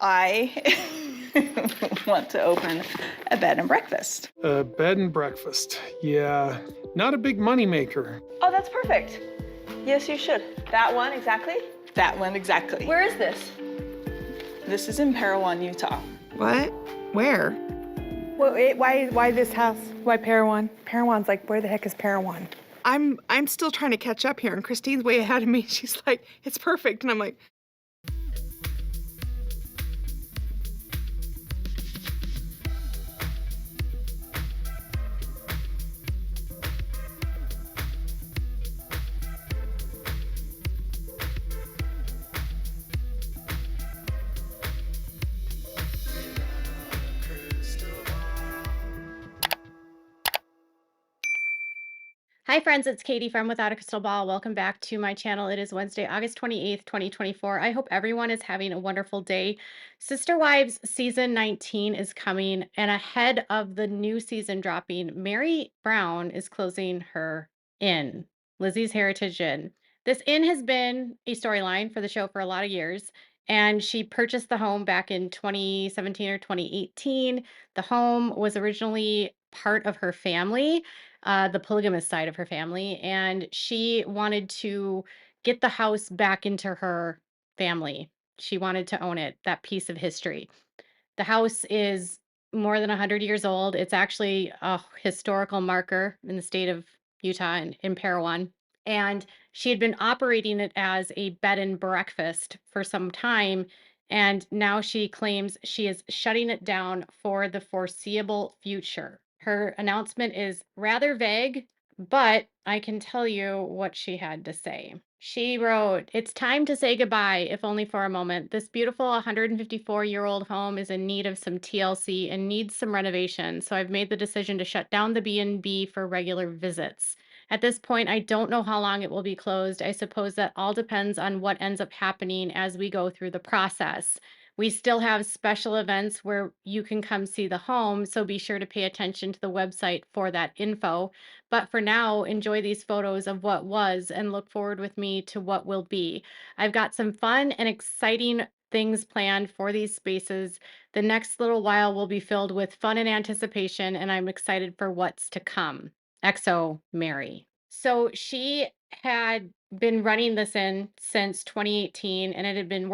I want to open a bed and breakfast. A bed and breakfast. Yeah, not a big money maker. Oh, that's perfect. Yes, you should. That one, exactly? That one exactly. Where is this? This is in Parowan, Utah. What? Where? Why this house? Why Parowan? Parowan's like, where the heck is Parowan? I'm still trying to catch up here, and Christine's way ahead of me. She's like, it's perfect. And I'm like, Hi friends, it's Katie from Without a Crystal Ball. Welcome back to my channel. It is Wednesday, August 28th, 2024. I hope everyone is having a wonderful day. Sister Wives season 19 is coming, and ahead of the new season dropping, Meri Brown is closing her inn, Lizzie's Heritage Inn. This inn has been a storyline for the show for a lot of years, and she purchased the home back in 2017 or 2018. The home was originally part of her family, the polygamous side of her family, and she wanted to get the house back into her family. She wanted to own it, that piece of history. The house is more than 100 years old. It's actually a historical marker in the state of Utah and in Parowan. And she had been operating it as a bed and breakfast for some time. And now she claims she is shutting it down for the foreseeable future. Her announcement is rather vague, but I can tell you what she had to say. She wrote, "It's time to say goodbye, if only for a moment. This beautiful 154-year-old home is in need of some TLC and needs some renovation, so I've made the decision to shut down the B&B for regular visits. At this point, I don't know how long it will be closed. I suppose that all depends on what ends up happening as we go through the process. We still have special events where you can come see the home, so be sure to pay attention to the website for that info. But for now, enjoy these photos of what was and look forward with me to what will be. I've got some fun and exciting things planned for these spaces. The next little while will be filled with fun and anticipation, and I'm excited for what's to come. XO Meri." So she had been running this in since 2018, and it had been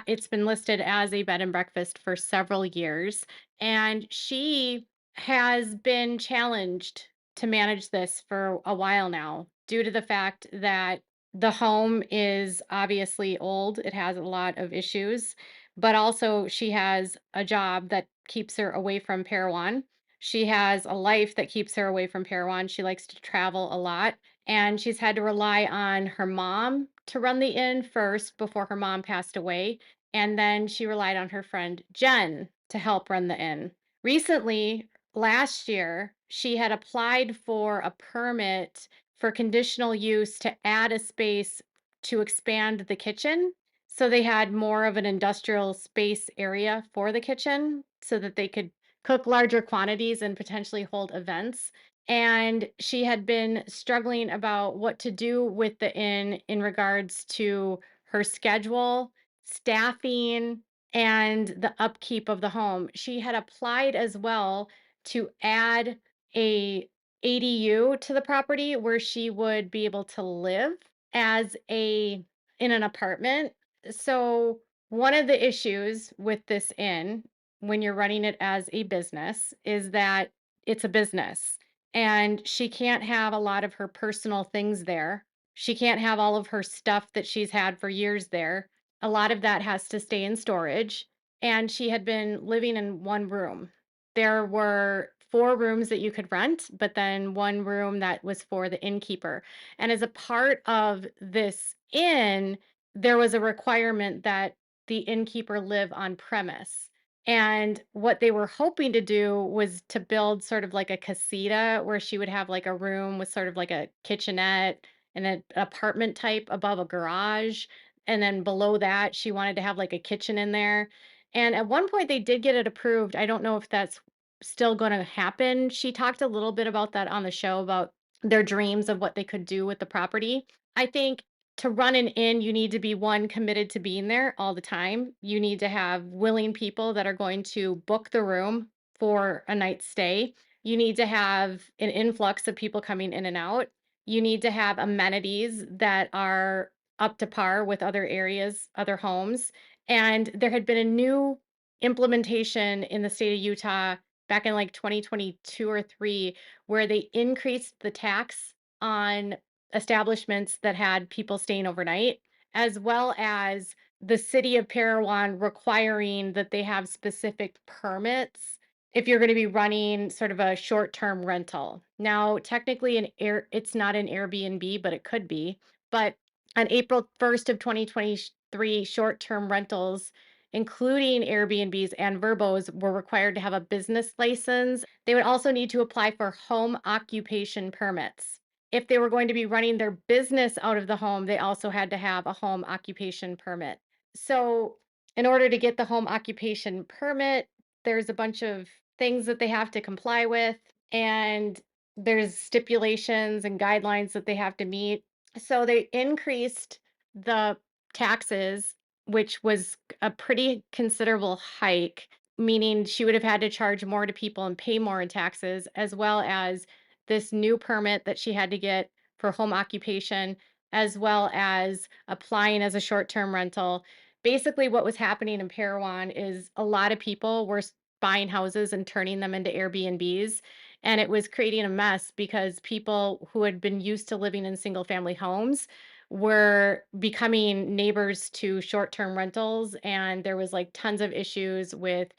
it's been listed as a bed and breakfast for several years, and she has been challenged to manage this for a while now due to the fact that the home is obviously old. It has a lot of issues, but also she has a job that keeps her away from Parowan. She has a life that keeps her away from Parowan. She likes to travel a lot, and she's had to rely on her mom to run the inn first before her mom passed away. And then she relied on her friend Jen to help run the inn. Recently, last year, she had applied for a permit for conditional use to add a space to expand the kitchen. So they had more of an industrial space area for the kitchen so that they could cook larger quantities and potentially hold events. And she had been struggling about what to do with the inn in regards to her schedule, staffing, and the upkeep of the home. She had applied as well to add a ADU to the property where she would be able to live as a in an apartment. So, one of the issues with this inn when you're running it as a business is that it's a business, and she can't have a lot of her personal things there. She can't have all of her stuff that she's had for years there. A lot of that has to stay in storage, and she had been living in one room. There were 4 rooms that you could rent, but then 1 room that was for the innkeeper. And as a part of this inn, there was a requirement that the innkeeper live on premise. And what they were hoping to do was to build sort of like a casita where she would have like a room with sort of like a kitchenette and an apartment type above a garage. And then below that, she wanted to have like a kitchen in there. And at one point, they did get it approved. I don't know if that's still going to happen. She talked a little bit about that on the show about their dreams of what they could do with the property. I think to run an inn, you need to be one committed to being there all the time. You need to have willing people that are going to book the room for a night's stay. You need to have an influx of people coming in and out. You need to have amenities that are up to par with other areas, other homes. And there had been a new implementation in the state of Utah back in like 2022 or 3 where they increased the tax on establishments that had people staying overnight, as well as the city of Parowan requiring that they have specific permits if you're going to be running sort of a short-term rental. Now, technically it's not an Airbnb, but it could be. But on April 1st of 2023, short-term rentals, including Airbnbs and Verbos, were required to have a business license. They would also need to apply for home occupation permits. If they were going to be running their business out of the home, they also had to have a home occupation permit. So, in order to get the home occupation permit, there's a bunch of things that they have to comply with, and there's stipulations and guidelines that they have to meet. So, they increased the taxes, which was a pretty considerable hike, meaning she would have had to charge more to people and pay more in taxes, as well as this new permit that she had to get for home occupation, as well as applying as a short-term rental. Basically, what was happening in Parowan is a lot of people were buying houses and turning them into Airbnbs. And it was creating a mess because people who had been used to living in single family homes were becoming neighbors to short-term rentals. And there was like tons of issues with,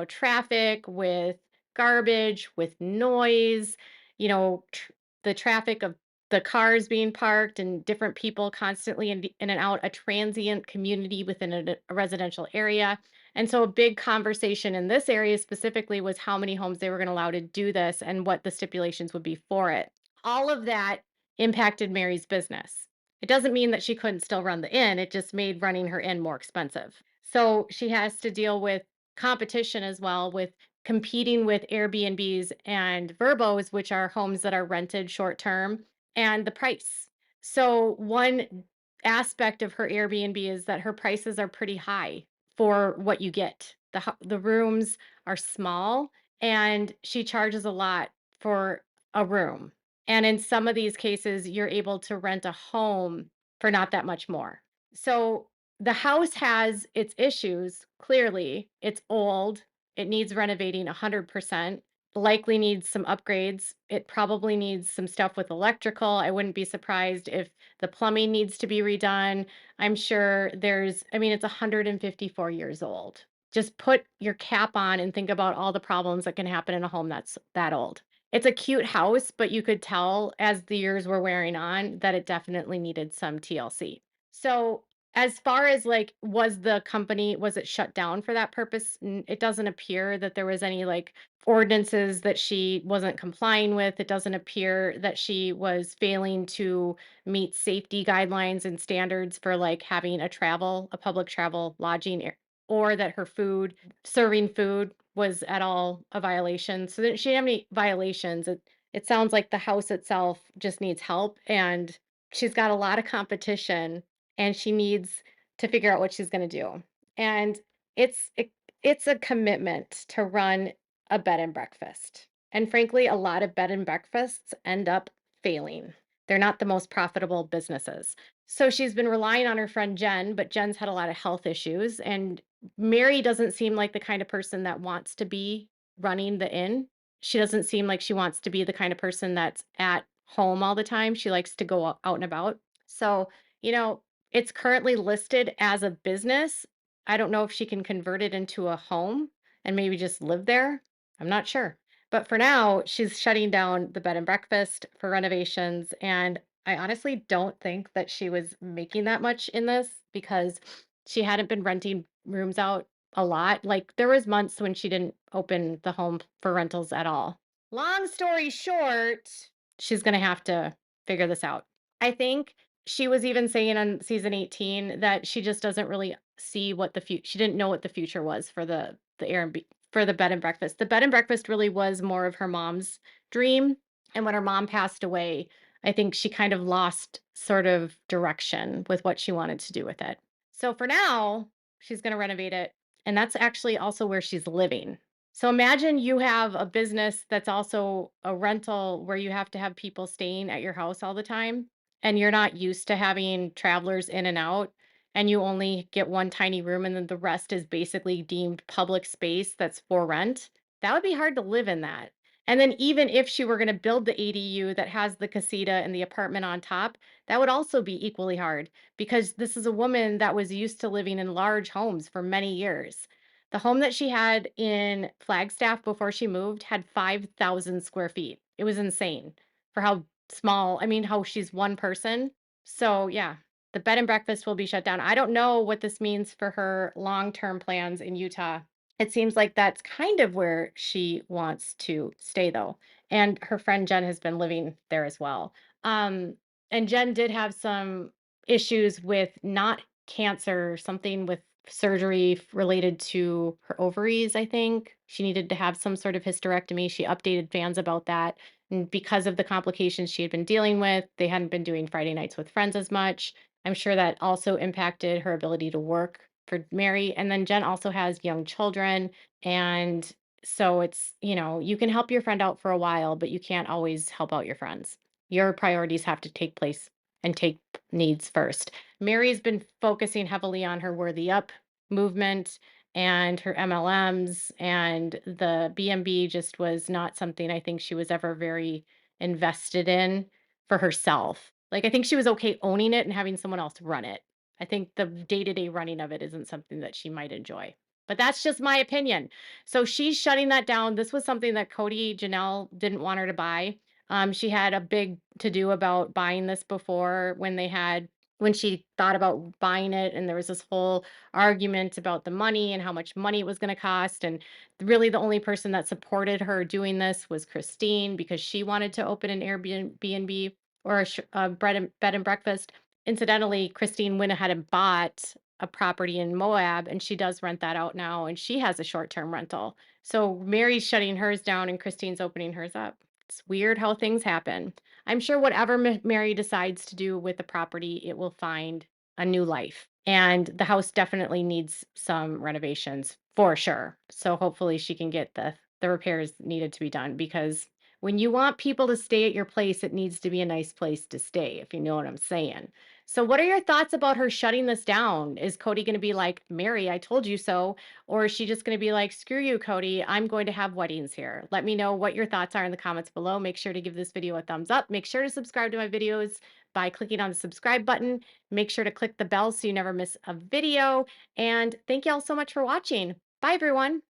traffic, with garbage, with noise, the traffic of the cars being parked and different people constantly in and out, a transient community within a residential area. And so, a big conversation in this area specifically was how many homes they were going to allow to do this and what the stipulations would be for it. All of that impacted Mary's business. It doesn't mean that she couldn't still run the inn, it just made running her inn more expensive. So, she has to deal with competition as well, with competing with Airbnbs and Verbos, which are homes that are rented short term, and the price. So, one aspect of her Airbnb is that her prices are pretty high for what you get. The rooms are small, and she charges a lot for a room. And in some of these cases, you're able to rent a home for not that much more. So, the house has its issues, clearly. It's old, it needs renovating 100%, likely needs some upgrades. It probably needs some stuff with electrical. I wouldn't be surprised if the plumbing needs to be redone. I'm sure it's 154 years old. Just put your cap on and think about all the problems that can happen in a home that's that old. It's a cute house, but you could tell as the years were wearing on that it definitely needed some TLC. So, as far as like, was it shut down for that purpose? It doesn't appear that there was any like ordinances that she wasn't complying with. It doesn't appear that she was failing to meet safety guidelines and standards for like having a public travel lodging, or that her serving food was at all a violation. So that she didn't have any violations. It sounds like the house itself just needs help, and she's got a lot of competition, and she needs to figure out what she's going to do. And it's it, it's a commitment to run a bed and breakfast. And frankly, a lot of bed and breakfasts end up failing. They're not the most profitable businesses. So she's been relying on her friend Jen, but Jen's had a lot of health issues, and Mary doesn't seem like the kind of person that wants to be running the inn. She doesn't seem like she wants to be the kind of person that's at home all the time. She likes to go out and about. So, you know, it's currently listed as a business. I don't know if she can convert it into a home and maybe just live there. I'm not sure. But for now, she's shutting down the bed and breakfast for renovations. And I honestly don't think that she was making that much in this because she hadn't been renting rooms out a lot. Like there was months when she didn't open the home for rentals at all. Long story short, she's going to have to figure this out. I think she was even saying on season 18 that she just doesn't really see what the future, she didn't know what the future was for the Airbnb, for the bed and breakfast. The bed and breakfast really was more of her mom's dream. And when her mom passed away, I think she kind of lost sort of direction with what she wanted to do with it. So for now, she's going to renovate it. And that's actually also where she's living. So imagine you have a business that's also a rental where you have to have people staying at your house all the time and you're not used to having travelers in and out and you only get one tiny room and then the rest is basically deemed public space that's for rent. That would be hard to live in that. And then even if she were going to build the ADU that has the casita and the apartment on top, that would also be equally hard because this is a woman that was used to living in large homes for many years. The home that she had in Flagstaff before she moved had 5,000 square feet. It was insane for how small, I mean, how she's one person. So, yeah, the bed and breakfast will be shut down. I don't know what this means for her long term plans in Utah. It seems like that's kind of where she wants to stay, though. And her friend Jen has been living there as well. Um, and Jen did have some issues with not cancer, something with surgery related to her ovaries, I think. She needed to have some sort of hysterectomy. She updated fans about that. And because of the complications she had been dealing with, they hadn't been doing Friday nights with friends as much. I'm sure that also impacted her ability to work for Mary. And then Jen also has young children. And so it's, you can help your friend out for a while, but you can't always help out your friends. Your priorities have to take place and take needs first. Mary's been focusing heavily on her Worthy Up movement and her MLMs, and the B&B just was not something I think she was ever very invested in for herself. Like, I think she was okay owning it and having someone else run it. I think the day-to-day running of it isn't something that she might enjoy. But that's just my opinion. So she's shutting that down. This was something that Kody Janelle didn't want her to buy. She had a big to do about buying this before when she thought about buying it, and there was this whole argument about the money and how much money it was going to cost. And really, the only person that supported her doing this was Christine because she wanted to open an Airbnb or a bed and breakfast. Incidentally, Christine went ahead and bought a property in Moab, and she does rent that out now, and she has a short-term rental. So Mary's shutting hers down, and Christine's opening hers up. It's weird how things happen. I'm sure whatever Mary decides to do with the property, it will find a new life. And the house definitely needs some renovations for sure. So hopefully she can get the repairs needed to be done because when you want people to stay at your place, it needs to be a nice place to stay, if you know what I'm saying. So, what are your thoughts about her shutting this down? Is Kody going to be like, Mary, I told you so? Or is she just going to be like, screw you, Kody, I'm going to have weddings here? Let me know what your thoughts are in the comments below. Make sure to give this video a thumbs up. Make sure to subscribe to my videos by clicking on the subscribe button. Make sure to click the bell so you never miss a video. And thank you all so much for watching. Bye, everyone.